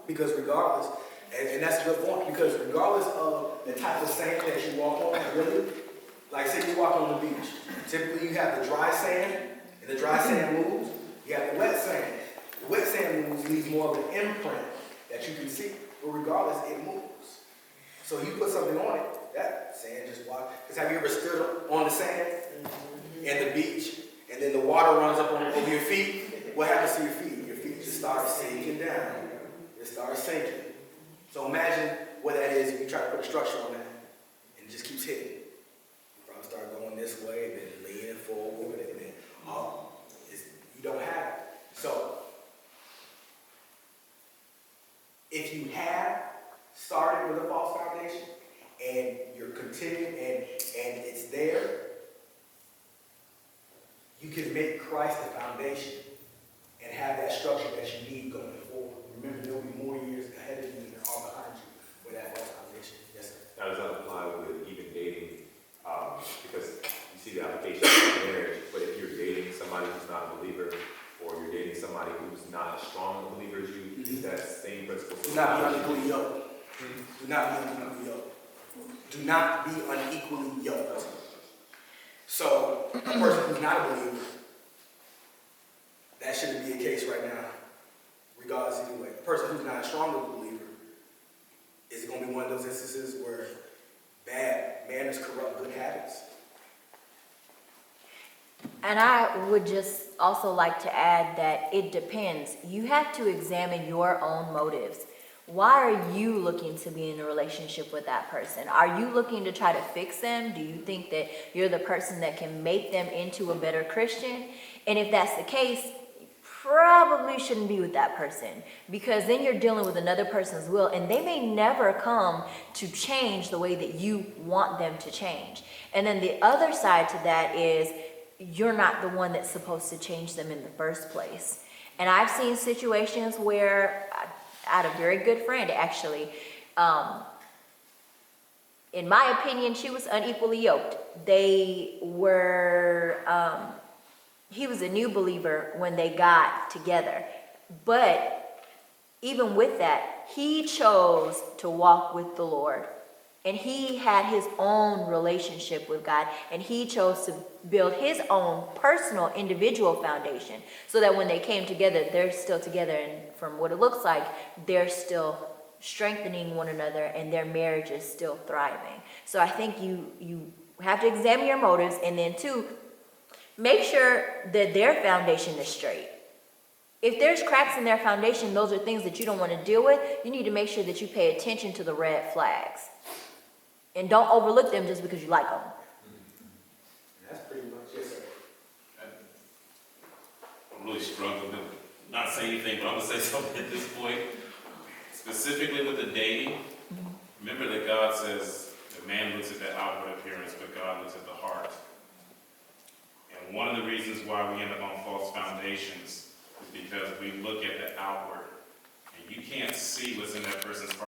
Because regardless, and that's a good point, because regardless of the type of sand that you walk on, really, like say you walk on the beach, typically you have the dry sand, and the dry sand moves. You have the wet sand. The wet sand moves, leaves more of an imprint that you can see, but regardless, it moves. So you put something on it, that sand just walks. Because have you ever stood on the sand and the beach, and then the water runs up over your feet? What happens to your feet? Your feet just start sinking down. It starts sinking. So imagine what that is if you try to put a structure on that, and it just keeps hitting. You probably start going this way, then leaning forward, and then you don't have it. So if you have started with a false foundation and you're continuing and it's there, you can make Christ the foundation and have that structure that you need going forward. Remember, there will be more years ahead of you than all behind you with that false foundation. Yes, sir. How does that apply with even dating? Because you see the application of marriage, but if you're dating somebody who's not a believer, or you're dating somebody who's not as strong a believer as you, is that same principle? Do not be unequally yoked. Do not be unequally yoked. Do not be unequally yoked. So, a person who's not a believer, that shouldn't be a case right now, regardless anyway. A person who's not as strong of a believer, is it going to be one of those instances where bad manners corrupt good habits? And I would just also like to add that it depends. You have to examine your own motives. Why are you looking to be in a relationship with that person? Are you looking to try to fix them? Do you think that you're the person that can make them into a better Christian? And if that's the case, you probably shouldn't be with that person, because then you're dealing with another person's will, and they may never come to change the way that you want them to change. And then the other side to that is you're not the one that's supposed to change them in the first place. And I've seen situations where I had a very good friend, actually. In my opinion, she was unequally yoked. They were, he was a new believer when they got together. But even with that, he chose to walk with the Lord. And he had his own relationship with God, and he chose to build his own personal, individual foundation, so that when they came together, they're still together, and from what it looks like, they're still strengthening one another, and their marriage is still thriving. So I think you have to examine your motives, and then two, make sure that their foundation is straight. If there's cracks in their foundation, those are things that you don't want to deal with. You need to make sure that you pay attention to the red flags. And don't overlook them just because you like them. That's pretty much it, sir. I'm really struggling to not say anything, but I'm going to say something at this point. Specifically with the dating, remember that God says the man looks at the outward appearance, but God looks at the heart. And one of the reasons why we end up on false foundations is because we look at the outward. And you can't see what's in that person's heart.